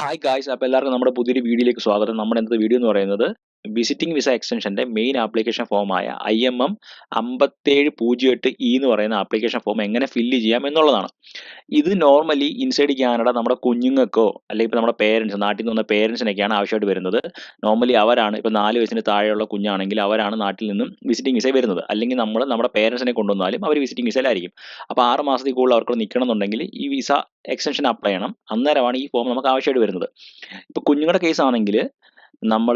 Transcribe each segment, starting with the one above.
Hi guys, അപ്പോൾ എല്ലാവർക്കും നമ്മുടെ പുതിയൊരു വീഡിയോയിലേക്ക് സ്വാഗതം. നമ്മുടെ ഇന്നത്തെ വീഡിയോ എന്ന് പറയുന്നത് വിസിറ്റിംഗ് വിസ എക്സ്റ്റൻഷൻ്റെ മെയിൻ ആപ്ലിക്കേഷൻ ഫോമായ IMM 5708E എന്ന് പറയുന്ന ആപ്ലിക്കേഷൻ ഫോം എങ്ങനെ ഫില്ല് ചെയ്യാം എന്നുള്ളതാണ്. ഇത് നോർമലി ഇൻസൈഡ് കാനഡ നമ്മുടെ കുഞ്ഞുങ്ങൾക്കോ അല്ലെങ്കിൽ ഇപ്പോൾ നമ്മുടെ പേരൻസ്, നാട്ടിൽ നിന്ന് വന്ന പേരൻസിനൊക്കെയാണ് ആവശ്യമായിട്ട് വരുന്നത്. നോർമലി അവരാണ് ഇപ്പോൾ 4 വയസ്സിന് താഴെയുള്ള കുഞ്ഞാണെങ്കിൽ അവരാണ് നാട്ടിൽ നിന്നും വിസിറ്റിംഗ് വിസ വരുന്നത്. അല്ലെങ്കിൽ നമ്മുടെ പേരൻസിനെ കൊണ്ടുവന്നാലും അവർ വിസിറ്റിംഗ് വിസയിലായിരിക്കും. അപ്പോൾ 6 മാസത്തിൽ കൂടുതൽ അവർക്ക് നിൽക്കണം എന്നുണ്ടെങ്കിൽ ഈ വിസ എക്സ്റ്റൻഷൻ അപ്ലൈ ചെയ്യണം. അന്നേരമാണ് ഈ ഫോം നമുക്ക് ആവശ്യമായിട്ട് വരുന്നത്. ഇപ്പോൾ കുഞ്ഞുങ്ങളുടെ കേസ് ആണെങ്കിൽ നമ്മൾ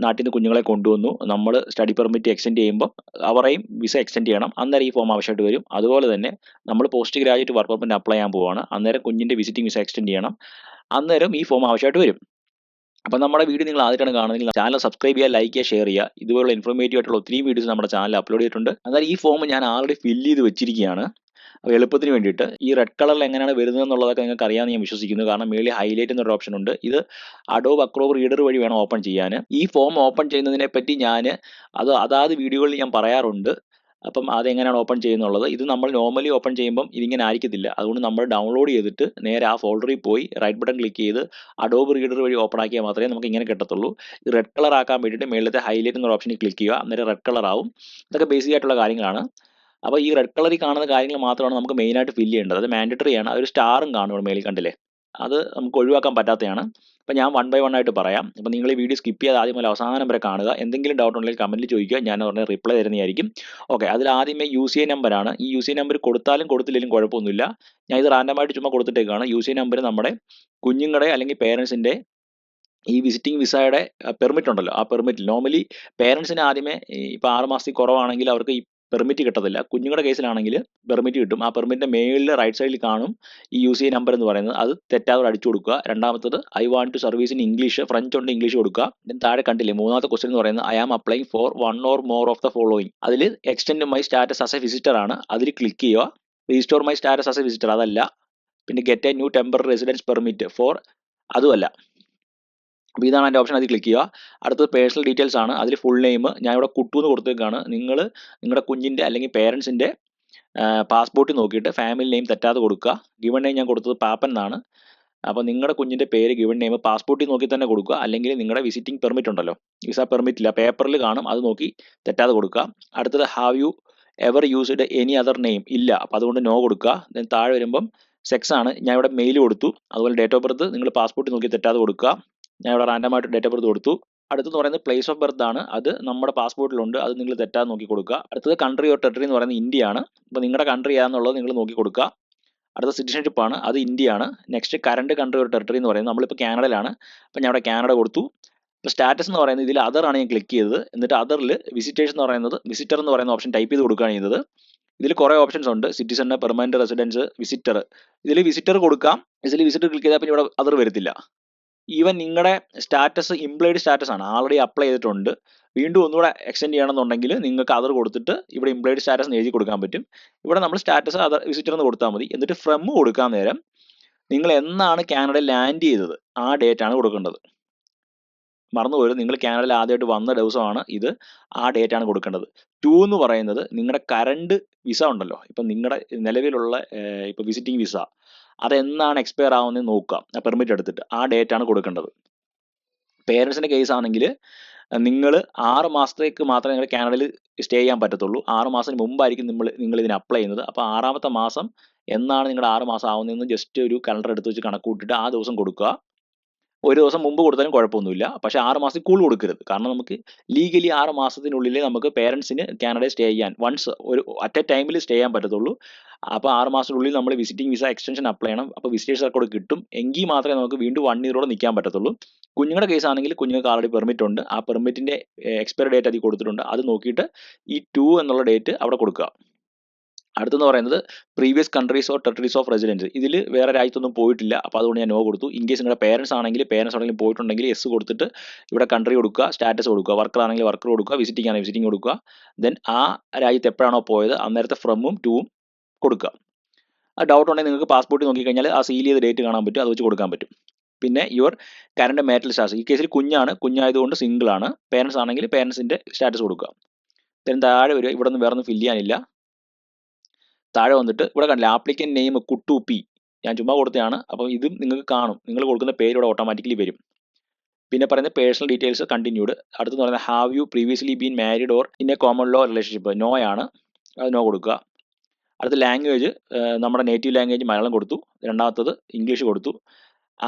നാട്ടിൽ നിന്ന് കുഞ്ഞുങ്ങളെ കൊണ്ടുവന്നു, നമ്മൾ സ്റ്റഡി പെർമിറ്റ് എക്സ്റ്റെൻഡ് ചെയ്യുമ്പോൾ അവരെയും വിസ എക്സ്റ്റെൻഡ് ചെയ്യണം. അന്നേരം ഈ ഫോം ആവശ്യമായിട്ട് വരും. അതുപോലെ തന്നെ നമ്മൾ post graduate work permit apply ചെയ്യാൻ പോവുകയാണ്, അന്നേരം കുഞ്ഞിൻ്റെ വിസിറ്റിംഗ് വിസ എക്സ്റ്റെൻഡ് ചെയ്യണം. അന്നേരം ഈ ഫോം ആവശ്യമായിട്ട് വരും. അപ്പോൾ നമ്മുടെ വീഡിയോ നിങ്ങൾ ആദ്യമായിട്ടാണ് കാണുന്നതെങ്കിൽ ചാനൽ സബ്സ്ക്രൈബ് ചെയ്യുക, ലൈക്ക് ചെയ്യുക, ഷെയർ ചെയ്യുക. ഇതുപോലുള്ള ഇൻഫോർമേറ്റീവ് ആയിട്ടുള്ള ഒത്തിരി വീഡിയോസ് നമ്മുടെ ചാനൽ അപ്ലോഡ് ചെയ്തിട്ടുണ്ട്. എന്നാൽ ഈ ഫോം ഞാൻ ആൾറെഡി ഫില്ല് ചെയ്ത് വെച്ചിരിക്കുകയാണ്. അപ്പോൾ എളുപ്പത്തിന് വേണ്ടിയിട്ട് ഈ റെഡ് കളറിൽ എങ്ങനെയാണ് വരുന്നത് എന്നുള്ളതൊക്കെ നിങ്ങൾക്ക് അറിയാമെന്ന് ഞാൻ വിശ്വസിക്കുന്നു. കാരണം മേളിൽ ഹൈലൈറ്റ് എന്നൊരു ഓപ്ഷൻ ഉണ്ട്. ഇത് അഡോബ് അക്രോബ് റീഡർ വഴി വേണം ഓപ്പൺ ചെയ്യാൻ. ഈ ഫോം ഓപ്പൺ ചെയ്യുന്നതിനെ പറ്റി ഞാൻ അതാത് വീഡിയോകളിൽ ഞാൻ പറയാറുണ്ട്. അപ്പം അതെങ്ങനെയാണ് ഓപ്പൺ ചെയ്യുന്നുള്ളത്. ഇത് നമ്മൾ നോർമലി ഓപ്പൺ ചെയ്യുമ്പം ഇതിങ്ങനെ ആയിരിക്കത്തില്ല. അതുകൊണ്ട് നമ്മൾ ഡൗൺലോഡ് ചെയ്തിട്ട് നേരെ ആ ഫോൾഡറിൽ പോയി റൈറ്റ് ബട്ടൺ ക്ലിക്ക് ചെയ്ത് അഡോബ് റീഡർ വഴി ഓപ്പൺ ആക്കിയാൽ മാത്രമേ നമുക്ക് ഇങ്ങനെ കിട്ടത്തുള്ളൂ. ഇത് റെഡ് കളർ ആക്കാൻ വേണ്ടിയിട്ട് മേളിലത്തെ ഹൈലൈറ്റ് എന്നൊരു ഓപ്ഷനിൽ ക്ലിക്ക് ചെയ്യുക, അന്നേരം റെഡ് കളർ ആവും. ഇതൊക്കെ ബേസിക് ആയിട്ടുള്ള കാര്യങ്ങളാണ്. അപ്പോൾ ഈ റെഡ് കളറിൽ കാണുന്ന കാര്യങ്ങൾ മാത്രമാണ് നമുക്ക് മെയിനായിട്ട് ഫില്ല് ചെയ്യേണ്ടത്. അത് മാൻഡറ്ററി ആണ്. ഒരു സ്റ്റാറും കാണും ഇവിടെ മേളിൽ കണ്ടില്ലേ, അത് നമുക്ക് ഒഴിവാക്കാൻ പറ്റാത്തതാണ്. അപ്പോൾ ഞാൻ 1 by 1 ആയിട്ട് പറയാം. അപ്പോൾ നിങ്ങൾ ഈ വീഡിയോ സ്കിപ്പ് ചെയ്യാതെ ആദ്യം മുതൽ അവസാനം വരെ കാണുക. എന്തെങ്കിലും ഡൗട്ട് ഉണ്ടെങ്കിൽ കമൻറ്റിൽ ചോദിക്കുക, ഞാൻ പറഞ്ഞ റിപ്ലൈ തരുന്നതായിരിക്കും. ഓക്കെ, അതിൽ ആദ്യമേ UCI നമ്പറാണ്. ഈ UCI നമ്പർ കൊടുത്താലും കൊടുത്തില്ലെങ്കിലും കുഴപ്പമൊന്നുമില്ല. ഞാൻ ഇത് റാൻഡമായിട്ട് ചുമ്മാ കൊടുത്തിട്ടേക്കാണ്. UCI നമ്പർ നമ്മുടെ കുഞ്ഞുങ്ങളുടെ അല്ലെങ്കിൽ പേരൻസിൻ്റെ ഈ വിസിറ്റിംഗ് വിസയുടെ പെർമിറ്റ് ഉണ്ടല്ലോ, ആ പെർമിറ്റിൽ നോർമലി പേരൻസിന് ആദ്യമേ ഇപ്പോൾ 6 മാസത്തിൽ കുറവാണെങ്കിൽ അവർക്ക് ഈ പെർമിറ്റ് കിട്ടത്തില്ല. കുഞ്ഞുങ്ങളുടെ കേസിലാണെങ്കിൽ പെർമിറ്റ് കിട്ടും. ആ പെർമിറ്റിൻ്റെ മേളിൽ റൈറ്റ് സൈഡിൽ കാണും ഈ UCI നമ്പർ എന്ന് പറയുന്നത്. അത് തെറ്റാതെ അടിച്ചു കൊടുക്കുക. രണ്ടാമത്തത് I want to service in English, French ഉണ്ട്, ഇംഗ്ലീഷ് കൊടുക്കുക. then താഴെ കണ്ടില്ലേ മൂന്നാമത്തെ ക്വസ്റ്റ്യൻ എന്ന് പറയുന്നത് I am applying for 1 or more of the following. അതിൽ extend my status as a visitor ആണ്, അതിൽ ക്ലിക്ക് ചെയ്യുക. Restore my status as a visitor അതല്ല. പിന്നെ get a new temporary residence permit for അതുമല്ല. അപ്പോൾ ഇതാണ് എൻ്റെ ഓപ്ഷൻ, അതിൽ ക്ലിക്ക് ചെയ്യുക. അടുത്തത് പേഴ്സണൽ ഡീറ്റെയിൽസ് ആണ്. അതിൽ ഫുൾ നെയിം ഞാൻ ഇവിടെ കുട്ടു എന്ന് കൊടുത്തേക്കാണ്. നിങ്ങൾ നിങ്ങളുടെ കുഞ്ഞിൻ്റെ അല്ലെങ്കിൽ പേരൻസിൻ്റെ പാസ്പോർട്ടിൽ നോക്കിയിട്ട് ഫാമിലി നെയിം തെറ്റാതെ കൊടുക്കുക. ഗിവൺ നെയിം ഞാൻ കൊടുത്തത് പാപ്പൻ എന്നാണ്. അപ്പോൾ നിങ്ങളുടെ കുഞ്ഞിൻ്റെ പേര് ഗിവൺ നെയിം പാസ്പോർട്ടിൽ നോക്കി തന്നെ കൊടുക്കുക. അല്ലെങ്കിൽ നിങ്ങളുടെ വിസിറ്റിംഗ് പെർമിറ്റ് ഉണ്ടല്ലോ, വിസ പെർമിറ്റ് ഇല്ല പേപ്പറിൽ കാണും, അത് നോക്കി തെറ്റാതെ കൊടുക്കുക. അടുത്തത് have you ever used any other name ഇല്ല, അപ്പോൾ അതുകൊണ്ട് നോ കൊടുക്കുക. ദെൻ താഴെ വരുമ്പം സെക്സ് ആണ്, ഞാൻ ഇവിടെ മെയിൽ കൊടുത്തു. അതുപോലെ ഡേറ്റ് ഓഫ് ബർത്ത് നിങ്ങൾ പാസ്പോർട്ടിൽ നോക്കി തെറ്റാതെ കൊടുക്കുക. ഞാൻ ഇവിടെ റാൻഡമായിട്ട് ഡേറ്റ് ഓഫ് ബർത്ത് കൊടുത്തു. അടുത്തെന്ന് പറയുന്നത് പ്ലേസ് ഓഫ് ബർത്ത് ആണ്, അത് നമ്മുടെ പാസ്പോർട്ടിലുണ്ട്, അത് നിങ്ങൾ തെറ്റാതെ നോക്കി കൊടുക്കുക. അടുത്തത് കൺട്രി ഓർ ടെറിട്ടറി എന്ന് പറയുന്നത് ഇന്ത്യയാണ്. അപ്പോൾ നിങ്ങളുടെ കൺട്രി ഏതാണെന്നുള്ളത് നിങ്ങൾ നോക്കി കൊടുക്കുക. അടുത്ത സിറ്റിസൺഷിപ്പ് ആണ്, അത് ഇന്ത്യയാണ്. Next current country or territory എന്ന് പറയുന്നത് നമ്മളിപ്പോൾ കാനഡയിലാണ്. അപ്പോൾ ഞാൻ ഇവിടെ കാനഡ കൊടുത്തു. ഇപ്പോൾ സ്റ്റാറ്റസ് എന്ന് പറയുന്നത് ഇതിൽ അതർ ആണ് ഞാൻ ക്ലിക്ക് ചെയ്തത്. എന്നിട്ട് അതറിൽ വിസിറ്റേഴ്സ് എന്ന് പറയുന്നത് വിസിറ്റർ എന്ന് പറയുന്ന ഓപ്ഷൻ ടൈപ്പ് ചെയ്ത് കൊടുക്കുകയാണ് ചെയ്തത്. ഇതിൽ കുറേ ഓപ്ഷൻസ് ഉണ്ട്, സിറ്റിസൺ, പെർമനന്റ് റെസിഡൻസ്, വിസിറ്റർ. ഇതിൽ വിസിറ്റർ കൊടുക്കാം. ഇതിൽ വിസിറ്റർ ക്ലിക്ക് ചെയ്താൽ പിന്നെ ഇവിടെ അതർ വരത്തില്ല. ഈവൻ നിങ്ങളുടെ സ്റ്റാറ്റസ് ഇംപ്ലോയിഡ് സ്റ്റാറ്റസ് ആണ്, ആൾറെഡി അപ്ലൈ ചെയ്തിട്ടുണ്ട്, വീണ്ടും ഒന്നുകൂടെ എക്സ്റ്റെൻഡ് ചെയ്യണമെന്നുണ്ടെങ്കിൽ നിങ്ങൾക്ക് അതർ കൊടുത്തിട്ട് ഇവിടെ ഇംപ്ലോയിഡ് സ്റ്റാറ്റസ് എഴുതി കൊടുക്കാൻ പറ്റും. ഇവിടെ നമ്മൾ സ്റ്റാറ്റസ് അതർ വിസിറ്റർ എന്ന് കൊടുത്താൽ മതി. എന്നിട്ട് ഫ്രം കൊടുക്കാൻ നേരം നിങ്ങൾ എന്നാണ് കാനഡയിൽ ലാൻഡ് ചെയ്തത് ആ ഡേറ്റ് ആണ് കൊടുക്കേണ്ടത്. മറന്നുപോലും, നിങ്ങൾ കാനഡയിൽ ആദ്യമായിട്ട് വന്ന ദിവസമാണ് ഇത്, ആ ഡേറ്റ് ആണ് കൊടുക്കേണ്ടത്. 2 എന്ന് പറയുന്നത് നിങ്ങളുടെ കറണ്ട് വിസ ഉണ്ടല്ലോ, ഇപ്പം നിങ്ങളുടെ നിലവിലുള്ള ഇപ്പോൾ വിസിറ്റിംഗ് വിസ അതെന്നാണ് എക്സ്പയർ ആവുന്നത് നോക്കുക പെർമിറ്റ് എടുത്തിട്ട്, ആ ഡേറ്റ് ആണ് കൊടുക്കേണ്ടത്. പേരൻസിൻ്റെ കേസ് ആണെങ്കിൽ നിങ്ങൾ 6 മാസത്തേക്ക് മാത്രമേ നിങ്ങൾ കാനഡയിൽ സ്റ്റേ ചെയ്യാൻ പറ്റത്തുള്ളൂ. 6 മാസത്തിന് മുമ്പായിരിക്കും നിങ്ങൾ ഇതിന് അപ്ലൈ ചെയ്യുന്നത്. അപ്പോൾ 6ാമത്തെ മാസം എന്നാണ് നിങ്ങളുടെ 6 മാസം ആവുന്നതെന്ന് ജസ്റ്റ് ഒരു കലണ്ടർ എടുത്ത് വെച്ച് കണക്ക് കൂട്ടിയിട്ട് ആ ദിവസം കൊടുക്കുക. ഒരു ദിവസം മുമ്പ് കൊടുത്താലും കുഴപ്പമൊന്നുമില്ല. പക്ഷേ 6 മാസത്തിൽ കൂടുതൽ കൊടുക്കരുത്. കാരണം നമുക്ക് ലീഗലി 6 മാസത്തിനുള്ളിൽ നമുക്ക് പേരൻസിന് കാനഡയിൽ സ്റ്റേ ചെയ്യാൻ ഒരു അറ്റ് എ ടൈമിൽ സ്റ്റേ ചെയ്യാൻ പറ്റത്തുള്ളൂ. അപ്പോൾ 6 മാസത്തിനുള്ളിൽ നമ്മൾ വിസിറ്റിംഗ് വിസ എക്സ്റ്റൻഷൻ അപ്ലൈ ചെയ്യണം. അപ്പോൾ വിസിറ്റേഴ്സ് റെക്കോർഡ് കിട്ടും. എങ്കിൽ മാത്രമേ നമുക്ക് വീണ്ടും 1 ഇയറോടെ നിൽക്കാൻ പറ്റത്തുള്ളൂ. കുഞ്ഞുങ്ങളുടെ കേസ് ആണെങ്കിൽ കുഞ്ഞുങ്ങൾക്ക് ആൾറെഡി പെർമിറ്റ് ഉണ്ട്. ആ പെർമിറ്റിൻ്റെ എക്സ്പയറി ഡേറ്റ് അതിൽ കൊടുത്തിട്ടുണ്ട്. അത് നോക്കിയിട്ട് ഈ 2 എന്നുള്ള ഡേറ്റ് അവിടെ കൊടുക്കുക. അടുത്തെന്ന് പറയുന്നത് previous countries or territories of residence. ഇതിൽ വേറെ രാജ്യത്തൊന്നും പോയിട്ടില്ല, അപ്പോൾ അതുകൊണ്ട് ഞാൻ നോ കൊടുത്തു. ഇൻ കേസ് നിങ്ങളുടെ പേരൻസ് ആണെങ്കിലും പോയിട്ടുണ്ടെങ്കിൽ എസ് കൊടുത്തിട്ട് ഇവിടെ കൺട്രി കൊടുക്കുക, സ്റ്റാറ്റസ് കൊടുക്കുക. വർക്കർ ആണെങ്കിൽ വർക്കർ കൊടുക്കുക, വിസിറ്റിംഗ് ആണെങ്കിൽ വിസിറ്റിംഗ് കൊടുക്കുക. ദെൻ ആ രാജ്യത്ത് എപ്പോഴാണോ പോയത് അന്നേരത്തെ ഫ്രമും 2ഉം കൊടുക്കുക. ആ ഡൗട്ട് ഉണ്ടെങ്കിൽ നിങ്ങൾക്ക് പാസ്പോർട്ടിൽ നോക്കിക്കഴിഞ്ഞാൽ ആ സീൽ ചെയ്ത ഡേറ്റ് കാണാൻ പറ്റും, അത് വെച്ച് കൊടുക്കാൻ പറ്റും. പിന്നെ യുവർ കറണ്ട് മാരിറ്റൽ സ്റ്റാറ്റസ്, ഈ കേസിൽ കുഞ്ഞായതുകൊണ്ട് സിംഗിൾ ആണ്. പേരൻസ് ആണെങ്കിൽ പേരൻസിൻ്റെ സ്റ്റാറ്റസ് കൊടുക്കുക. ദെൻ താഴെ വരിക, ഇവിടെ ഒന്നും വേറെ ഒന്നും ഫില്ല് ചെയ്യാനില്ല. താഴെ വന്നിട്ട് ഇവിടെ കണ്ടില്ല ആപ്ലിക്കൻ നെയിം കുട്ടു പി, ഞാൻ ചുമ്മാ കൊടുത്തതാണ്. അപ്പോൾ ഇതും നിങ്ങൾക്ക് കാണും, നിങ്ങൾ കൊടുക്കുന്ന പേര് ഇവിടെ ഓട്ടോമാറ്റിക്കലി വരും. പിന്നെ പറയുന്നത് പേഴ്സണൽ ഡീറ്റെയിൽസ് കണ്ടിന്യൂഡ്. അടുത്തെന്ന് പറയുന്നത് have you previously been married or in a common law relationship, no ആണ്, അത് നോ കൊടുക്കുക. അടുത്ത ലാംഗ്വേജ് നമ്മുടെ നേറ്റീവ് ലാംഗ്വേജ് മലയാളം കൊടുത്തു. രണ്ടാമത്തത് ഇംഗ്ലീഷ് കൊടുത്തു.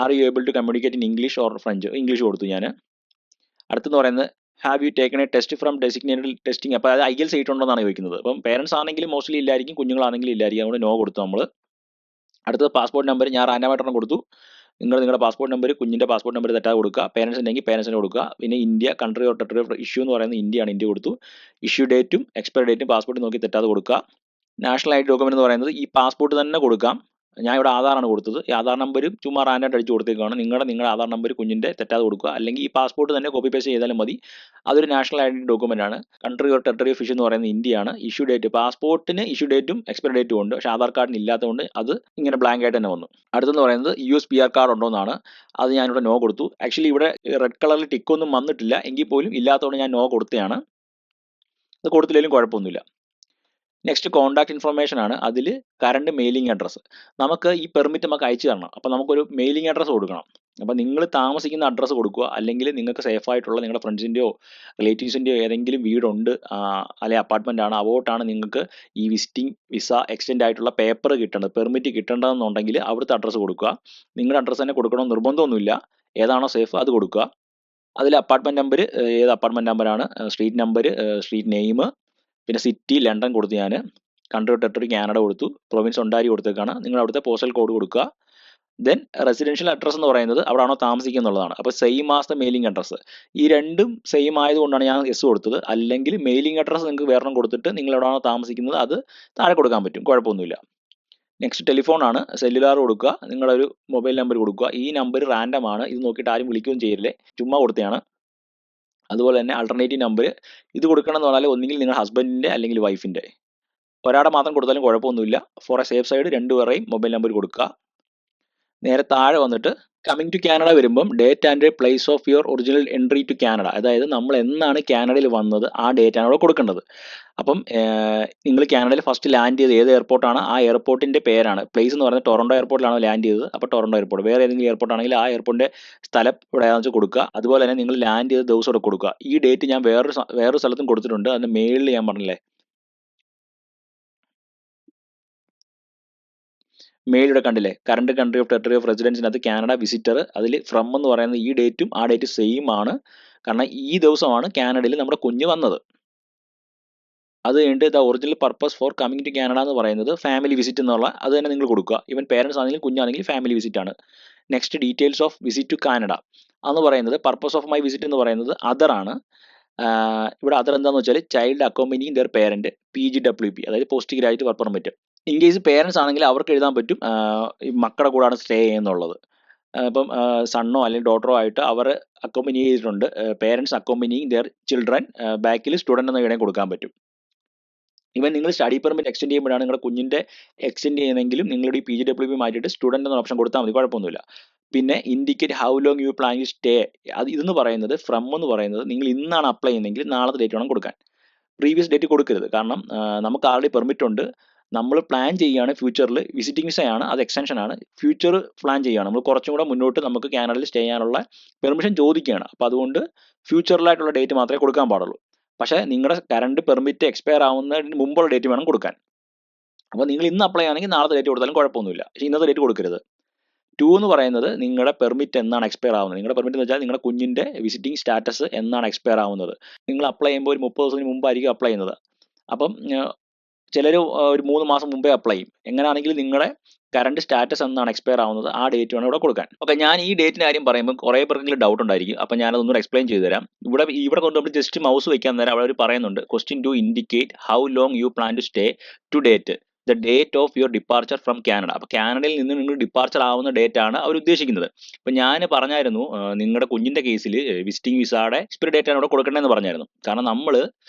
Are you able to communicate in English or French, English കൊടുത്തു ഞാൻ. അടുത്തെന്ന് പറയുന്നത് have you taken a test from designated testing, അപ്പോൾ അത് IELTS ചെയ്തിട്ടുണ്ടെന്നാണ് ചോദിക്കുന്നത്. അപ്പം പേരൻസ് ആണെങ്കിലും മോസ്റ്റ്ലി ഇല്ലായിരിക്കും, കുഞ്ഞുങ്ങളാണെങ്കിലും ഇല്ലായിരിക്കും, അതുകൊണ്ട് നോ കൊടുത്തു നമ്മൾ. അടുത്തത് പാസ്പോർട്ട് നമ്പർ ഞാൻ റാൻഡമായിട്ടൊരെണ്ണം കൊടുത്തു. നിങ്ങളുടെ പാസ്പോർട്ട് നമ്പർ, കുഞ്ഞിൻ്റെ പാസ്പോർട്ട് നമ്പർ തെറ്റാതെ കൊടുക്കുക. പേരൻസ് ഉണ്ടെങ്കിൽ പേരൻസിന് കൊടുക്കുക. പിന്നെ India, country or territory of issue എന്ന് പറയുന്നത് ഇന്ത്യയാണ്, ഇന്ത്യ കൊടുത്തു. ഇഷ്യൂ ഡേറ്റും എക്സ്പയറി ഡേറ്റും പാസ്പോർട്ട് നോക്കി തെറ്റാതെ കൊടുക്കുക. നാഷണൽ ഐഡി ഡോക്യുമെന്റ് എന്ന് പറയുന്നത് ഈ പാസ്പോർട്ട് തന്നെ കൊടുക്കാം. ഞാൻ ഇവിടെ ആധാറാണ് കൊടുത്തത്. ഈ ആധാർ നമ്പരും ചുമ്മാ റാൻഡായിട്ട് അടിച്ച് കൊടുത്തേക്കാണ്. നിങ്ങളുടെ ആധാർ നമ്പർ കുഞ്ഞിൻ്റെ തെറ്റാതെ കൊടുക്കുക. അല്ലെങ്കിൽ ഈ പാസ്പോർട്ട് തന്നെ കോപ്പി പേസ്റ്റ് ചെയ്താലും മതി. അതൊരു നാഷണൽ ഐഡി ഡോക്യുമെന്റ് ആണ്. Country or territory of issue എന്ന് പറയുന്നത് ഇന്ത്യയാണ്. ഇഷ്യൂ ഡേറ്റ് പാസ്പോർട്ടിന് ഇഷ്യൂ ഡേറ്റും എക്സ്പയറി ഡേറ്റും ഉണ്ട്, പക്ഷേ ആധാർ കാർഡിന് ഇല്ലാത്തതുകൊണ്ട് അത് ഇങ്ങനെ ബ്ലാങ്ക് ആയിട്ട് തന്നെ വന്നു. അടുത്തെന്ന് പറയുന്നത് US PR കാർഡ് ഉണ്ടോ എന്നാണ്. അത് ഞാനിവിടെ നോ കൊടുത്തു. ആക്ച്വലി ഇവിടെ റെഡ് കളറിൽ ടിക്കൊന്നും വന്നിട്ടില്ല, എങ്കിൽ പോലും ഇല്ലാത്തതുകൊണ്ട് ഞാൻ നോ കൊടുത്തതാണ്. അത് കൊടുത്തില്ലെങ്കിലും കുഴപ്പമൊന്നുമില്ല. നെക്സ്റ്റ് കോൺടാക്ട് ഇൻഫർമേഷൻ ആണ്. അതിൽ കറണ്ട് മെയിലിംഗ് അഡ്രസ്സ്, നമുക്ക് ഈ പെർമിറ്റ് നമുക്ക് അയച്ചു തരണം. അപ്പോൾ നമുക്കൊരു മെയിലിംഗ് അഡ്രസ്സ് കൊടുക്കണം. അപ്പോൾ നിങ്ങൾ താമസിക്കുന്ന അഡ്രസ്സ് കൊടുക്കുക, അല്ലെങ്കിൽ നിങ്ങൾക്ക് സേഫ് ആയിട്ടുള്ള നിങ്ങളുടെ ഫ്രണ്ട്സിൻ്റെയോ റിലേറ്റീവ്സിൻ്റെയോ ഏതെങ്കിലും വീടുണ്ട് അല്ലെങ്കിൽ അപ്പാർട്ട്മെൻ്റ് ആണ്, അവോട്ടാണ് നിങ്ങൾക്ക് ഈ വിസിറ്റിംഗ് വിസ എക്സ്റ്റെൻഡ് ആയിട്ടുള്ള പേപ്പർ കിട്ടേണ്ടത്, പെർമിറ്റ് കിട്ടേണ്ടതെന്നുണ്ടെങ്കിൽ അവിടുത്തെ അഡ്രസ്സ് കൊടുക്കുക. നിങ്ങളുടെ അഡ്രസ്സ് തന്നെ കൊടുക്കണമെന്ന് നിർബന്ധമൊന്നുമില്ല, ഏതാണോ സേഫ് അത് കൊടുക്കുക. അതിൽ അപ്പാർട്ട്മെൻറ്റ് നമ്പർ, ഏത് അപ്പാർട്ട്മെൻറ്റ് നമ്പറാണ്, സ്ട്രീറ്റ് നമ്പർ, സ്ട്രീറ്റ് നെയിം, പിന്നെ സിറ്റി ലണ്ടൻ കൊടുത്തു ഞാൻ. കൺട്രി ടെറിട്ടറി കാനഡ കൊടുത്തു. പ്രൊവിൻസ് ഒണ്ടാരി കൊടുത്തേക്കാണ്. നിങ്ങൾ അവിടുത്തെ പോസ്റ്റൽ കോഡ് കൊടുക്കുക. ദെൻ റെസിഡൻഷ്യൽ അഡ്രസ്സ് എന്ന് പറയുന്നത് അവിടെ ആണോ താമസിക്കുക എന്നുള്ളതാണ്. അപ്പോൾ same as the mailing address, ഈ രണ്ടും സെയിം ആയതുകൊണ്ടാണ് ഞാൻ എസ് കൊടുത്തത്. അല്ലെങ്കിൽ മെയിലിംഗ് അഡ്രസ്സ് നിങ്ങൾക്ക് വേറെ കൊടുത്തിട്ട് നിങ്ങൾ എവിടെയാണോ താമസിക്കുന്നത് അത് താഴെ കൊടുക്കാൻ പറ്റും, കുഴപ്പമൊന്നുമില്ല. നെക്സ്റ്റ് ടെലിഫോൺ ആണ്. സെല്ലുലാർ കൊടുക്കുക, നിങ്ങളൊരു മൊബൈൽ നമ്പർ കൊടുക്കുക. ഈ നമ്പർ റാൻഡം ആണ്, ഇത് നോക്കിയിട്ട് ആരും വിളിക്കുകയും ചെയ്യില്ലേ, ചുമ്മാ കൊടുത്തതാണ്. അതുപോലെ തന്നെ ആൾട്ടർനേറ്റീവ് നമ്പർ ഇത് കൊടുക്കണം എന്ന് പറഞ്ഞാൽ ഒന്നുകിൽ നിങ്ങളുടെ ഹസ്ബൻഡിൻ്റെ അല്ലെങ്കിൽ വൈഫിൻ്റെ, ഒരാടെ മാത്രം കൊടുത്താലും കുഴപ്പമൊന്നുമില്ല. ഫോർ എ സേഫ് സൈഡ് രണ്ടുപേരെയും മൊബൈൽ നമ്പർ കൊടുക്കുക. നേരെ താഴെ വന്നിട്ട് കമ്മിങ് ടു കാനഡ വരുമ്പം date and place of your original entry to Canada, അതായത് നമ്മൾ എന്നാണ് കാനഡയിൽ വന്നത് ആ ഡേറ്റാണ് അവിടെ കൊടുക്കേണ്ടത്. അപ്പം നിങ്ങൾ കാനഡയിൽ ഫസ്റ്റ് ലാൻഡ് ചെയ്ത് ഏത് എയർപോർട്ടാണ് ആ എയർപോർട്ടിൻ്റെ പേരാണ്. പ്ലേസ് എന്ന് പറയുന്നത് ടൊറൻഡോ എയർപോർട്ടിലാണ് ലാൻഡ് ചെയ്തത്, അപ്പോൾ ടൊറൻഡോ എയർപോർട്ട്. വേറെ ഏതെങ്കിലും എയർപോർട്ട് ആണെങ്കിൽ ആ എയർപോർട്ടിൻ്റെ സ്ഥലം എവിടെയാണെന്ന് വെച്ചാൽ കൊടുക്കുക. അതുപോലെ തന്നെ നിങ്ങൾ ലാൻഡ് ചെയ്ത ദിവസം ഇവിടെ കൊടുക്കുക. ഈ ഡേറ്റ് ഞാൻ വേറൊരു സ്ഥലത്തും കൊടുത്തിട്ടുണ്ട്, അതിന് മേളിൽ ഞാൻ പറഞ്ഞില്ലേ, മെയിലിവിടെ കണ്ടില്ലേ, current country of territory of റെസിഡൻസിനകത്ത് കാനഡ വിസിറ്റർ, അതിൽ ഫ്രം എന്ന് പറയുന്നത് ഈ ഡേറ്റും ആ ഡേറ്റ് സെയിം ആണ്, കാരണം ഈ ദിവസമാണ് കാനഡയിൽ നമ്മുടെ കുഞ്ഞ് വന്നത്. അത് കഴിഞ്ഞിട്ട് the original purpose for coming to Canada എന്ന് പറയുന്നത് ഫാമിലി വിസിറ്റ് എന്നുള്ള അത് തന്നെ നിങ്ങൾ കൊടുക്കുക. ഇവൻ പേരൻസ് ആണെങ്കിലും കുഞ്ഞാണെങ്കിലും ഫാമിലി വിസിറ്റ് ആണ്. Next details of visit to Canada എന്ന് പറയുന്നത് പർപ്പസ് ഓഫ് മൈ വിസിറ്റ് എന്ന് പറയുന്നത് അതർ ആണ്. ഇവിടെ അതർ എന്താണെന്ന് വെച്ചാൽ ചൈൽഡ് അക്കോമ്പനിങ് ദർ പേരൻറ്റ് PGWP, അതായത് post graduate work permit. In case parents ആണെങ്കിൽ അവർക്ക് എഴുതാൻ പറ്റും ഈ മക്കളുടെ കൂടാണ് സ്റ്റേ ചെയ്യുന്നുള്ളത്. ഇപ്പം സണ്ണോ അല്ലെങ്കിൽ ഡോട്ടറോ ആയിട്ട് അവർ അക്കോമ്പനി ചെയ്തിട്ടുണ്ട്, പേരൻസ് അക്കോമ്പനിങ് ദർ ചിൽഡ്രൻ, ബാക്കിൽ സ്റ്റുഡൻ്റ് എന്ന വേണേൽ കൊടുക്കാൻ പറ്റും. ഇവൻ നിങ്ങൾ സ്റ്റഡി പെർമിറ്റ് എക്സ്റ്റെൻഡ് ചെയ്യുമ്പോഴാണ് നിങ്ങളുടെ കുഞ്ഞിൻ്റെ എക്സ്റ്റെൻഡ് ചെയ്യുന്നതെങ്കിലും നിങ്ങളുടെ ഈ PGWP മാറ്റിയിട്ട് സ്റ്റുഡൻ്റ് എന്ന ഓപ്ഷൻ കൊടുത്താൽ മതി, കുഴപ്പമൊന്നുമില്ല. പിന്നെ indicate how long you plan to stay, അത് ഇതെന്ന് പറയുന്നത് ഫ്രം എന്ന് പറയുന്നത് നിങ്ങൾ ഇന്നാണ് അപ്ലൈ ചെയ്യുന്നതെങ്കിൽ നാളത്തെ ഡേറ്റ് വേണം കൊടുക്കാൻ, പ്രീവിയസ് ഡേറ്റ് കൊടുക്കരുത്. കാരണം നമുക്ക് ആൾറെഡി പെർമിറ്റ് ഉണ്ട്, നമ്മൾ പ്ലാൻ ചെയ്യുകയാണ് ഫ്യൂച്ചറിൽ, വിസിറ്റിംഗ് വിസയാണ്, അത് എക്സ്റ്റൻഷൻ ആണ്, ഫ്യൂച്ചർ പ്ലാൻ ചെയ്യുകയാണ് നമ്മൾ, കുറച്ചും കൂടെ മുന്നോട്ട് നമുക്ക് കാനഡയിൽ സ്റ്റേ ചെയ്യാനുള്ള പെർമിഷൻ ചോദിക്കുകയാണ്. അപ്പോൾ അതുകൊണ്ട് ഫ്യൂച്ചറിലായിട്ടുള്ള ഡേറ്റ് മാത്രമേ കൊടുക്കാൻ പാടുള്ളൂ. പക്ഷേ നിങ്ങളുടെ കറണ്ട് പെർമിറ്റ് എക്സ്പയർ ആവുന്നതിന് മുമ്പുള്ള ഡേറ്റ് വേണം കൊടുക്കാൻ. അപ്പോൾ നിങ്ങൾ ഇന്ന് അപ്ലൈ ആണെങ്കിൽ നാളത്തെ ഡേറ്റ് കൊടുത്താലും കുഴപ്പമൊന്നുമില്ല, പക്ഷേ ഇന്നത്തെ ഡേറ്റ് കൊടുക്കരുത്. 2 എന്ന് പറയുന്നത് നിങ്ങളുടെ പെർമിറ്റ് എന്നാണ് എക്സ്പയർ ആവുന്നത്. നിങ്ങളുടെ പെർമിറ്റ് എന്ന് വെച്ചാൽ നിങ്ങളുടെ കുഞ്ഞിൻ്റെ വിസിറ്റിംഗ് സ്റ്റാറ്റസ് എന്നാണ് എക്സ്പയർ ആവുന്നത്. നിങ്ങൾ അപ്ലൈ ചെയ്യുമ്പോൾ ഒരു 30 ദിവസത്തിന് മുമ്പായിരിക്കും അപ്ലൈ ചെയ്യുന്നത്. അപ്പം ചിലർ ഒരു 3 മാസം മുമ്പേ അപ്ലൈ ചെയ്യും. എങ്ങനെയാണെങ്കിലും നിങ്ങളുടെ കറണ്ട് സ്റ്റാറ്റസ് എന്നാണ് എക്സ്പയർ ആവുന്നത് ആ ഡേറ്റ് വേണം ഇവിടെ കൊടുക്കാൻ. ഓക്കെ, ഞാൻ ഈ ഡേറ്റിൻ്റെ കാര്യം പറയുമ്പോൾ കുറേ പേർക്കെങ്കിലും ഡൗട്ട് ഉണ്ടായിരിക്കും, അപ്പോൾ ഞാനതൊന്നും എക്സ്പ്ലെയിൻ ചെയ്തു തരാം. ഇവിടെ കൊണ്ട് നമ്മൾ ജസ്റ്റ് മൗസ് വയ്ക്കാൻ നേരം അവിടെ അവർ പറയുന്നുണ്ട് question to indicate how long you plan to stay to date the date of your departure from Canada. അപ്പോൾ കാനഡയിൽ നിന്ന് നിങ്ങൾ ഡിപ്പാർച്ചർ ആവുന്ന ഡേറ്റ് ആണ് അവർ ഉദ്ദേശിക്കുന്നത്. അപ്പോൾ ഞാൻ പറഞ്ഞായിരുന്നു നിങ്ങളുടെ കുഞ്ഞിൻ്റെ കേസിൽ വിസിറ്റിംഗ് വിസയുടെ എക്സ്പയറി ഡേറ്റ് ആണ് ഇവിടെ കൊടുക്കേണ്ടതെന്ന് പറഞ്ഞായിരുന്നു. കാരണം നമ്മൾ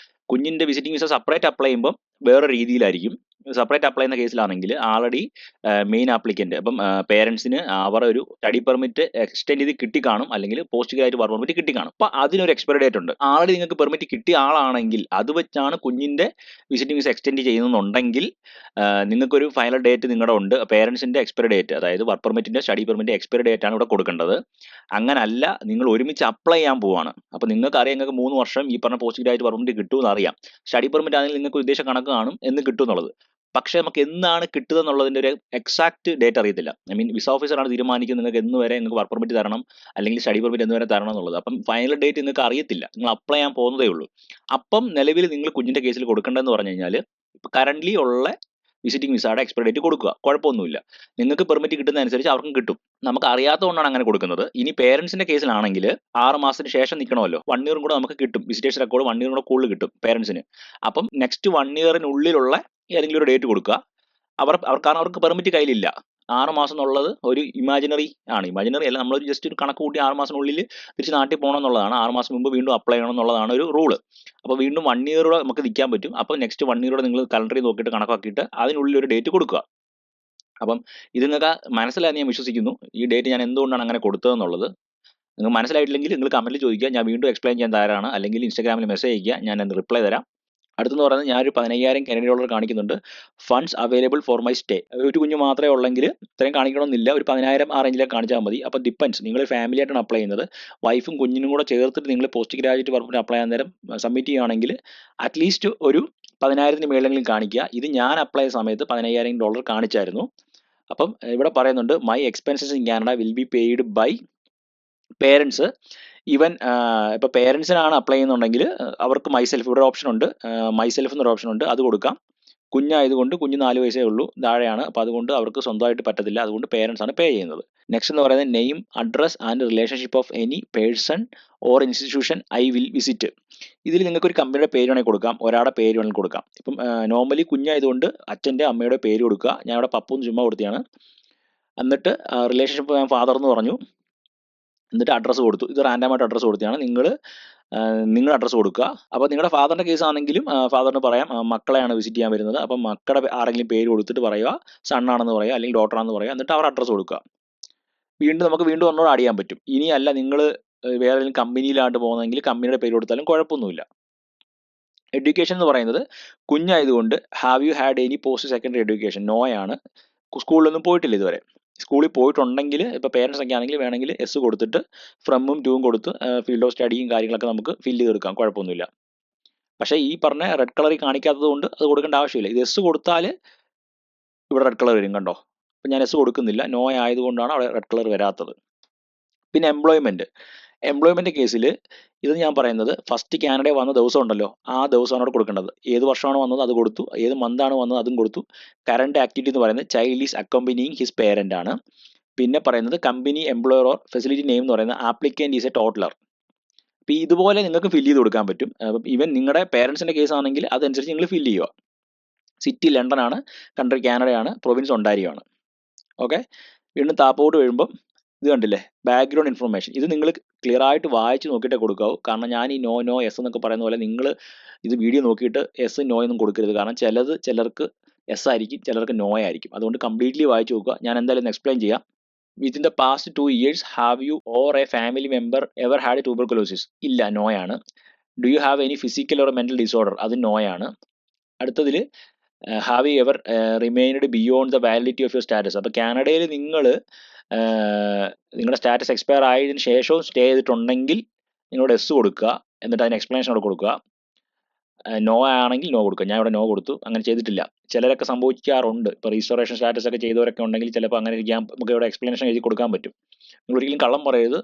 കുഞ്ഞിൻ്റെ വിസിറ്റിംഗ് വിസ സെപ്പറേറ്റ് അപ്ലൈ ചെയ്യുമ്പോൾ വേറെ രീതിയിലായിരിക്കും. സെപ്പറേറ്റ് അപ്ലൈ ചെയ്യുന്ന കേസിലാണെങ്കിൽ ആൾറെഡി മെയിൻ ആപ്ലിക്കൻ്റ് അപ്പം പേരൻസിന് അവർ ഒരു സ്റ്റഡി പെർമിറ്റ് എക്സ്റ്റെൻഡ് ചെയ്ത് കിട്ടിക്കാണും, അല്ലെങ്കിൽ പോസ്റ്റ് ഗ്രാജുവേറ്റ് വർക്ക് പെർമിറ്റ് കിട്ടിക്കാണും. അപ്പോൾ അതിനൊരു എക്സ്പയറി ഡേറ്റ് ഉണ്ട്. ആൾറെഡി നിങ്ങൾക്ക് പെർമിറ്റ് കിട്ടിയ ആളാണെങ്കിൽ അത് വെച്ചാണ് കുഞ്ഞിൻ്റെ വിസിറ്റിംഗ് വിസ എക്സ്റ്റെൻഡ് ചെയ്യുന്നുണ്ടെങ്കിൽ നിങ്ങൾക്കൊരു ഫൈനൽ ഡേറ്റ് നിങ്ങളുടെ ഉണ്ട്. പേരൻസിൻ്റെ എക്സ്പയറി ഡേറ്റ്, അതായത് വർക്ക് പെർമിറ്റിൻ്റെ സ്റ്റഡി പെർമിറ്റ് എക്സ്പയറി ഡേറ്റ് ആണ് ഇവിടെ കൊടുക്കേണ്ടത്. അങ്ങനല്ല, നിങ്ങൾ ഒരുമിച്ച് അപ്ലൈ ചെയ്യാൻ പോവാണ്. അപ്പോൾ നിങ്ങൾക്കറിയാം നിങ്ങൾക്ക് 3 വർഷം ഈ പറഞ്ഞ പോസ്റ്റ് ഗ്രാജുവേറ്റ് പെർമിറ്റ് കിട്ടുമെന്ന് അറിയാം. സ്റ്റഡി പെർമിറ്റ് ആണെങ്കിൽ നിങ്ങൾക്ക് ഉദ്ദേശ കണക്ക് കാണും എന്ന് കിട്ടും എന്നുള്ളത്. പക്ഷേ നമുക്ക് എന്നാണ് കിട്ടുക എന്നുള്ളതിൻ്റെ ഒരു എക്സാക്ട് ഡേറ്റ് അറിയത്തില്ല. ഐ മീൻ വിസ ഓഫീസറാണ് തീരുമാനിക്കുന്നത് നിങ്ങൾക്ക് എന്ന് വരെ നിങ്ങൾക്ക് വർക്ക് പെർമിറ്റ് തരണം, അല്ലെങ്കിൽ സ്റ്റഡി പെർമിറ്റ് എന്ന് വരെ തരണം എന്നുള്ളത്. അപ്പം ഫൈനൽ ഡേറ്റ് നിങ്ങൾക്ക് അറിയത്തില്ല, നിങ്ങൾ അപ്ലൈ ചെയ്യാൻ പോകുന്നതേ ഉള്ളൂ. അപ്പം നിലവിൽ നിങ്ങൾ കുഞ്ഞിൻ്റെ കേസിൽ കൊടുക്കേണ്ടതെന്ന് പറഞ്ഞു കഴിഞ്ഞാൽ ഇപ്പോൾ കറൻ്റ്ലി ഉള്ള വിസിറ്റിംഗ് വിസയുടെ എക്സ്പയറി ഡേറ്റ് കൊടുക്കുക, കുഴപ്പമൊന്നുമില്ല. നിങ്ങൾക്ക് പെർമിറ്റ് കിട്ടുന്നതനുസരിച്ച് അവർക്കും കിട്ടും. നമുക്ക് അറിയാത്തതുകൊണ്ടാണ് അങ്ങനെ കൊടുക്കുന്നത്. ഇനി പേരൻസിന്റെ കേസിലാണെങ്കിൽ 6 മാസത്തിന് ശേഷം നിൽക്കണമല്ലോ, 1 ഇയറും കൂടെ നമുക്ക് കിട്ടും. വിസിറ്റേഴ്സ് റെക്കോർഡ് 1 ഇയറും കൂടെ കൂടുതൽ കിട്ടും പേരൻസിന്. അപ്പം നെക്സ്റ്റ് 1 ഇയറിനുള്ളിലുള്ള ഏതെങ്കിലും ഒരു ഡേറ്റ് കൊടുക്കുക. കാരണം അവർക്ക് പെർമിറ്റ് കയ്യിലില്ല. 6 മാസം എന്നുള്ളത് ഒരു ഇമാജിനറി ആണ്. ഇമാജിനറി അല്ല, നമ്മൾ ജസ്റ്റ് ഒരു കണക്ക് കൂട്ടി 6 മാസത്തിനുള്ളിൽ തിരിച്ച് നാട്ടിൽ പോകണം എന്നുള്ളതാണ്. 6 മാസം മുമ്പ് വീണ്ടും അപ്ലൈ ചെയ്യണം എന്നുള്ളതാണ് ഒരു റൂള്. അപ്പോൾ വീണ്ടും 1 ഇയറോടെ നമുക്ക് നിൽക്കാൻ പറ്റും. അപ്പോൾ നെക്സ്റ്റ് 1 ഇയറോടെ നിങ്ങൾ കലണ്ടറിൽ നോക്കിയിട്ട് കണക്കാക്കിയിട്ട് അതിനുള്ളിൽ ഒരു ഡേറ്റ് കൊടുക്കുക. അപ്പം ഇത് നിങ്ങൾക്ക് മനസ്സിലായെന്ന് ഞാൻ വിശ്വസിക്കുന്നു. ഈ ഡേറ്റ് ഞാൻ എന്തുകൊണ്ടാണ് അങ്ങനെ കൊടുത്തതെന്നുള്ളത്. നിങ്ങൾക്ക് മനസ്സിലായിട്ടില്ലെങ്കിൽ നിങ്ങൾ കമൻറ്റിൽ ചോദിക്കുക, ഞാൻ വീണ്ടും എക്സ്പ്ലെയിൻ ചെയ്യാൻ തയ്യാറാണ്. അല്ലെങ്കിൽ ഇൻസ്റ്റാഗ്രാമിൽ മെസ്സേജ് അയക്കുക, ഞാൻ അതിന് റിപ്ലൈ തരാം. അടുത്തെന്ന് പറയുന്നത് ഞാനൊരു 15,000 കനേഡിയൻ ഡോളർ കാണിക്കുന്നുണ്ട്. Funds available for my stay. ഒരു കുഞ്ഞ് മാത്രമേ ഉള്ളെങ്കിൽ ഇത്രയും കാണിക്കണമെന്നില്ല, ഒരു 10,000 ആ റേഞ്ചിലേക്ക് കാണിച്ചാൽ മതി. അപ്പോൾ ഡിപ്പെൻസ്, നിങ്ങൾ ഫാമിലി ആയിട്ടാണ് അപ്ലൈ ചെയ്യുന്നത്, വൈഫും കുഞ്ഞിനും കൂടെ ചേർത്തിട്ട് നിങ്ങൾ പോസ്റ്റ് ഗ്രാജുവേറ്റ് പെർമിറ്റ് അപ്ലൈ ചെയ്യാൻ നേരം സബ്മിറ്റ് ചെയ്യുകയാണെങ്കിൽ അറ്റ്ലീസ്റ്റ് ഒരു 10,000 മേലെങ്കിലും കാണിക്കുക. ഇത് ഞാൻ അപ്ലൈ ചെയ്ത സമയത്ത് 15,000 ഡോളർ കാണിച്ചായിരുന്നു. അപ്പം ഇവിടെ പറയുന്നുണ്ട് my expenses in Canada will be paid by parents. Even ഇപ്പോൾ പേരൻസിനാണ് അപ്ലൈ ചെയ്യുന്നുണ്ടെങ്കിൽ അവർക്ക് മൈസെൽഫ്, ഇവിടെ ഓപ്ഷൻ ഉണ്ട്, മൈസെൽഫ് എന്നൊരു ഓപ്ഷൻ ഉണ്ട്, അത് കൊടുക്കാം. കുഞ്ഞായതുകൊണ്ട്, കുഞ്ഞ് 4 വയസ്സേ ഉള്ളൂ, താഴെയാണ്. അപ്പോൾ അതുകൊണ്ട് അവർക്ക് സ്വന്തമായിട്ട് പറ്റത്തില്ല, അതുകൊണ്ട് പേരൻസ് ആണ് പേ ചെയ്യുന്നത്. നെക്സ്റ്റ് എന്ന് പറയുന്നത് name, address and relationship of any person or institution I will visit. ഇതിൽ നിങ്ങൾക്ക് ഒരു കമ്പനിയുടെ പേര് വേണമെങ്കിൽ കൊടുക്കാം, ഒരാളുടെ പേര് വേണമെങ്കിൽ കൊടുക്കാം. ഇപ്പം നോർമലി കുഞ്ഞായതുകൊണ്ട് അച്ഛൻ്റെ അമ്മയുടെ പേര് കൊടുക്കുക. ഞാൻ ഇവിടെ പപ്പൂന്ന് ചുമ്മാ കൊടുത്തതാണ്. എന്നിട്ട് റിലേഷൻഷിപ്പ് ഞാൻ ഫാദർ എന്ന് പറഞ്ഞു, എന്നിട്ട് അഡ്രസ്സ് കൊടുത്തു. ഇത് റാൻഡമായിട്ട് അഡ്രസ്സ് കൊടുത്തതാണ്. നിങ്ങളുടെ അഡ്രസ്സ് കൊടുക്കുക. അപ്പോൾ നിങ്ങളുടെ ഫാദറിൻ്റെ കേസ് ആണെങ്കിലും ഫാദറിന് പറയാം മക്കളെയാണ് വിസിറ്റ് ചെയ്യാൻ വരുന്നത്, അപ്പം മക്കളുടെ ആരെങ്കിലും പേര് കൊടുത്തിട്ട് പറയുക, സണ്ണാണെന്ന് പറയുക അല്ലെങ്കിൽ ഡോട്ടറാണെന്ന് പറയുക, എന്നിട്ട് അവർ അഡ്രസ്സ് കൊടുക്കുക. നമുക്ക് വീണ്ടും ഒന്നോട് ആഡ് ചെയ്യാൻ പറ്റും. ഇനിയല്ല നിങ്ങൾ വേറെ ഏതെങ്കിലും കമ്പനിയിലാണ്ട് പോകുന്നതെങ്കിൽ കമ്പനിയുടെ പേര് കൊടുത്താലും കുഴപ്പമൊന്നുമില്ല. എഡ്യൂക്കേഷൻ എന്ന് പറയുന്നത് കുഞ്ഞായതുകൊണ്ട് have you had any post secondary education, no ആണ്. സ്കൂളിലൊന്നും പോയിട്ടില്ല ഇതുവരെ. സ്കൂളിൽ പോയിട്ടുണ്ടെങ്കിൽ ഇപ്പോൾ പേരൻസ് ഒക്കെ ആണെങ്കിൽ വേണമെങ്കിൽ എസ് കൊടുത്തിട്ട് ഫ്രമും ടൂവും കൊടുത്ത് ഫീൽഡ് ഓഫ് സ്റ്റഡിയും കാര്യങ്ങളൊക്കെ നമുക്ക് ഫില്ല് ചെയ്തെടുക്കാം, കുഴപ്പമൊന്നുമില്ല. പക്ഷേ ഈ പറഞ്ഞ റെഡ് കളറിൽ കാണിക്കാത്തത് കൊണ്ട് അത് കൊടുക്കേണ്ട ആവശ്യമില്ല. ഇത് എസ് കൊടുത്താൽ ഇവിടെ റെഡ് കളർ വരും, കണ്ടോ. അപ്പം ഞാൻ എസ് കൊടുക്കുന്നില്ല, നോ ആയതുകൊണ്ടാണ് അവിടെ റെഡ് കളർ വരാത്തത്. പിന്നെ എംപ്ലോയ്മെൻറ്റ് കേസിൽ ഇത് ഞാൻ പറയുന്നത് ഫസ്റ്റ് കാനഡയിൽ വന്ന ദിവസം ഉണ്ടല്ലോ, ആ ദിവസമാണ് അവിടെ കൊടുക്കേണ്ടത്. ഏത് വർഷമാണ് വന്നത് അത് കൊടുത്തു, ഏത് മന്താണ് വന്നത് അതും കൊടുത്തു. കറണ്ട് ആക്ടിവിറ്റി എന്ന് പറയുന്നത് ചൈൽഡ് ഈസ് അക്കോമ്പനിങ് ഹിസ് പേരൻ്റ് ആണ്. പിന്നെ പറയുന്നത് company employer or facility name എന്ന് പറയുന്നത് ആപ്ലിക്കൻ്റ് ഈസ് എ ടോട്ടലർ. അപ്പോൾ ഇതുപോലെ നിങ്ങൾക്ക് ഫില്ല് ചെയ്ത് കൊടുക്കാൻ പറ്റും. ഈവൻ നിങ്ങളുടെ പേരൻസിൻ്റെ കേസ് ആണെങ്കിൽ അതനുസരിച്ച് നിങ്ങൾ ഫില്ല് ചെയ്യുക. സിറ്റി ലണ്ടൻ ആണ്, കൺട്രി കാനഡയാണ്, പ്രൊവിൻസ് ഒണ്ടാരിയോ ആണ്. ഓക്കെ, വീണ്ടും താപ്പോട്ട് വരുമ്പം ഇത് കണ്ടില്ലേ, ബാക്ക്ഗ്രൗണ്ട് ഇൻഫർമേഷൻ. ഇത് നിങ്ങൾ ക്ലിയർ ആയിട്ട് വായിച്ച് നോക്കിയിട്ടേ കൊടുക്കാവൂ. കാരണം ഞാൻ ഈ നോ എസ് എന്നൊക്കെ പറയുന്ന പോലെ നിങ്ങൾ ഇത് വീഡിയോ നോക്കിയിട്ട് എസ് നോ എന്നും കൊടുക്കരുത്. കാരണം ചിലർക്ക് എസ് ആയിരിക്കും, ചിലർക്ക് നോ ആയിരിക്കും. അതുകൊണ്ട് കംപ്ലീറ്റ്ലി വായിച്ച് നോക്കുക. ഞാൻ എന്തായാലും എക്സ്പ്ലെയിൻ ചെയ്യാം. Within the past 2 years have you or A family member ever had tuberculosis, ഇല്ല, നോ ആണ്. Do you have any physical or mental disorder, അത് നോ ആണ്. അടുത്തതിൽ have you ever remained beyond the validity of your status. അപ്പോൾ കാനഡയിൽ നിങ്ങളുടെ status expire ആയതിനു ശേഷവും സ്റ്റേ ചെയ്തിട്ടുണ്ടെങ്കിൽ നിങ്ങളുടെ എസ് കൊടുക്കുക, എന്നിട്ട് അതിന് എക്സ്പ്ലനേഷൻ അവിടെ കൊടുക്കുക. നോ ആണെങ്കിൽ നോ കൊടുക്കുക. ഞാൻ ഇവിടെ നോ കൊടുത്തു, അങ്ങനെ ചെയ്തിട്ടില്ല. ചിലരൊക്കെ സംഭവിക്കാറുണ്ട്. ഇപ്പോൾ റീസ്റ്റോറേഷൻ സ്റ്റാറ്റസ് ഒക്കെ ചെയ്തവരൊക്കെ ഉണ്ടെങ്കിൽ ചിലപ്പോൾ അങ്ങനെ ഇരിക്കാം, നമുക്ക് ഇവിടെ എക്സ്പ്ലനേഷൻ എഴുതി കൊടുക്കാൻ പറ്റും. നിങ്ങൾ ഒരിക്കലും കള്ളം പറയരുത്,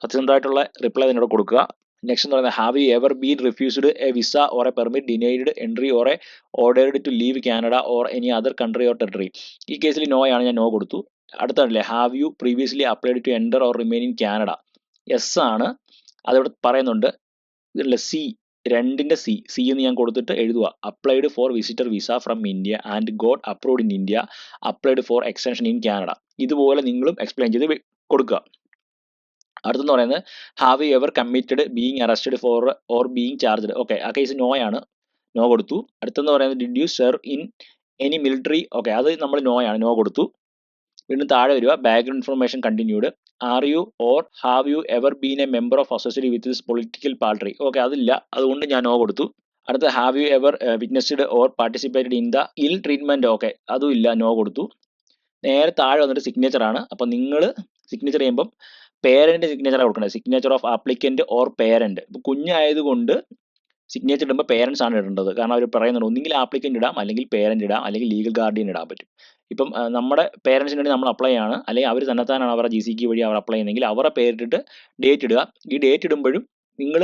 സത്യസന്ധമായിട്ടുള്ള റിപ്ലൈ നിന്നോട് കൊടുക്കുക. നെക്സ്റ്റ് എന്ന് പറയുന്നത് have you ever been refused a visa or a permit, denied entry or a ordered to leave Canada or any other country or territory. ഈ കേസിൽ നോ ആണ്, ഞാൻ നോ കൊടുത്തു. അടുത്തല്ലേ have you previously applied to enter or remain in Canada, yes ആണ്. അതിവിടെ പറയുന്നുണ്ട്. ഇതിലുള്ള രണ്ടിൻ്റെ സി എന്ന് ഞാൻ കൊടുത്തിട്ട് എഴുതുക. Applied for visitor visa from India and got approved in India, applied for extension in Canada. ഇതുപോലെ നിങ്ങളും എക്സ്പ്ലെയിൻ ചെയ്ത് കൊടുക്കുക. അടുത്തെന്ന് പറയുന്നത് have you ever committed being arrested four or being charged. Okay, ആ കേസ് നോ ആണ്. നോ കൊടുത്തു. അടുത്തെന്ന് പറയുന്നത് did you serve in any military, okay അത് നമ്മൾ നോ ആണ്, നോ കൊടുത്തു. വീണ്ടും താഴെ വരിക, background information continued, are you or have you ever been A member of associate with this political party, okay അതില്ല, അതുകൊണ്ട് ഞാൻ നോ കൊടുത്തു. അടുത്ത have you ever witnessed or participated in the ഇൽ ട്രീറ്റ്മെന്റ്, ഓക്കെ അതും ഇല്ല, നോ കൊടുത്തു. നേരെ താഴെ വന്നിട്ട് സിഗ്നേച്ചർ ആണ്. അപ്പം നിങ്ങൾ സിഗ്നേച്ചർ ചെയ്യുമ്പം പേരന്റ് സിഗ്നേച്ചർ കൊടുക്കേണ്ടത്, signature of applicant or parent. ഇപ്പം കുഞ്ഞായതുകൊണ്ട് സിഗ്നേച്ചർ ഇടുമ്പോൾ പേരൻസ് ആണ് ഇടേണ്ടത്. കാരണം അവർ പറയുന്നുണ്ട് ഒന്നുകിൽ ആപ്ലിക്കന്റ് ഇടാം, അല്ലെങ്കിൽ പേരന്റ് ഇടാം, അല്ലെങ്കിൽ ലീഗൽ ഗാർഡിയൻ ഇടാൻ പറ്റും. ഇപ്പം നമ്മുടെ പേരൻസിന് വേണ്ടി നമ്മൾ അപ്ലൈ ആണ്, അല്ലെങ്കിൽ അവർ തന്നെത്താനാണ് അവരുടെ GCK വഴി അവർ അപ്ലൈ ചെയ്യുന്നെങ്കിൽ അവരുടെ പേരിട്ടിട്ട് ഡേറ്റ് ഇടുക. ഈ ഡേറ്റ് ഇടുമ്പോഴും നിങ്ങൾ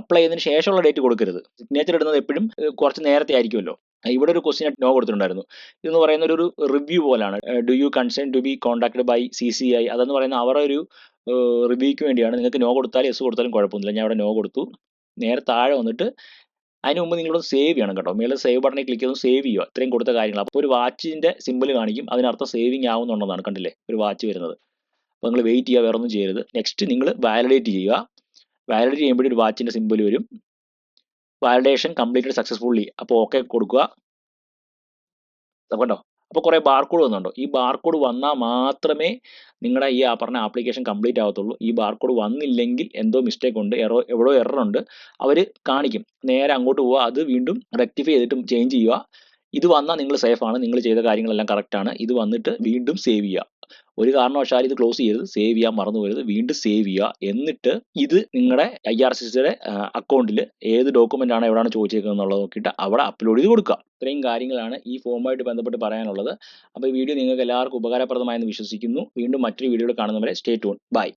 അപ്ലൈ ചെയ്തതിന് ശേഷമുള്ള ഡേറ്റ് കൊടുക്കരുത്. സിഗ്നേച്ചർ ഇടുന്നത് എപ്പോഴും കുറച്ച് നേരത്തെ ആയിരിക്കുമല്ലോ. ഇവിടെ ഒരു ക്വസ്റ്റ്യൻ നോ കൊടുത്തിട്ടുണ്ടായിരുന്നു. ഇതെന്ന് പറയുന്ന ഒരു റിവ്യൂ പോലാണ്. Do you concern to be contacted by CCI, അതെന്ന് പറയുന്ന അവരുടെ ഒരു റിവ്യൂക്ക് വേണ്ടിയാണ്. നിങ്ങൾക്ക് നോ കൊടുത്താലും യെസ് കൊടുത്താലും കുഴപ്പമൊന്നുമില്ല. ഞാൻ അവിടെ നോ കൊടുത്തു. നേരെ താഴെ വന്നിട്ട് അതിന് മുമ്പ് നിങ്ങളൊന്ന് സേവ് ചെയ്യണം കേട്ടോ. മേളിൽ സേവ് ബട്ടണിൽ ക്ലിക്ക് ചെയ്ത് സേവ് ചെയ്യുക. ഇത്രയും കൊടുത്ത കാര്യങ്ങൾ. അപ്പോൾ ഒരു വാച്ചിൻ്റെ സിമ്പിൾ കാണിക്കും, അതിനർത്ഥം സേവിങ് ആവുന്നുണ്ടെന്നാണ്. കണ്ടില്ലേ ഒരു വാച്ച് വരുന്നത്. അപ്പോൾ നിങ്ങൾ വെയിറ്റ് ചെയ്യുക, വേറെ ഒന്നും ചെയ്യരുത്. നെക്സ്റ്റ് നിങ്ങൾ വാലിഡേറ്റ് ചെയ്യുക. വാലിഡേറ്റ് ചെയ്യുമ്പോഴേ ഒരു വാച്ചിൻ്റെ സിമ്പിൾ വരും. വാലിഡേഷൻ കംപ്ലീറ്റഡ് സക്സസ്ഫുള്ളി, അപ്പോൾ ഓക്കെ കൊടുക്കുക. കണ്ടോ, അപ്പോൾ കുറേ ബാർകോഡ് വന്നുണ്ടോ. ഈ ബാർകോഡ് വന്നാൽ മാത്രമേ നിങ്ങളുടെ ഈ പറഞ്ഞ ആപ്ലിക്കേഷൻ കംപ്ലീറ്റ് ആവത്തുള്ളൂ. ഈ ബാർകോഡ് വന്നില്ലെങ്കിൽ എന്തോ മിസ്റ്റേക്ക് ഉണ്ട്, എവിടെയോ എറർ ഉണ്ട്, അവർ കാണിക്കും. നേരെ അങ്ങോട്ട് പോവുക, അത് വീണ്ടും റെക്ടിഫൈ ചെയ്തിട്ട് ചേഞ്ച് ചെയ്യുക. ഇത് വന്നാൽ നിങ്ങൾ സേഫാണ്, നിങ്ങൾ ചെയ്ത കാര്യങ്ങളെല്ലാം കറക്റ്റാണ്. ഇത് വന്നിട്ട് വീണ്ടും സേവ് ചെയ്യുക. ഒരു കാരണവശാലും ഇത് ക്ലോസ് ചെയ്യരുത്, സേവ് ചെയ്യാൻ മറന്നു പോകരുത്. വീണ്ടും സേവ് ചെയ്യുക. എന്നിട്ട് ഇത് നിങ്ങളുടെ IRCTCയുടെ അക്കൗണ്ടിൽ ഏത് ഡോക്യുമെൻ്റ് ആണ് എവിടെയാണ് ചോദിച്ചേക്കുന്നത് എന്നുള്ളത് നോക്കിയിട്ട് അവിടെ അപ്ലോഡ് ചെയ്ത് കൊടുക്കുക. ഇത്രയും കാര്യങ്ങളാണ് ഈ ഫോമുമായിട്ട് ബന്ധപ്പെട്ട് പറയാനുള്ളത്. അപ്പോൾ ഈ വീഡിയോ നിങ്ങൾക്ക് എല്ലാവർക്കും ഉപകാരപ്രദമായെന്ന് വിശ്വസിക്കുന്നു. വീണ്ടും മറ്റൊരു വീഡിയോയിൽ കാണുന്നവരെ സ്റ്റേ ട്യൂൺ. ബൈ.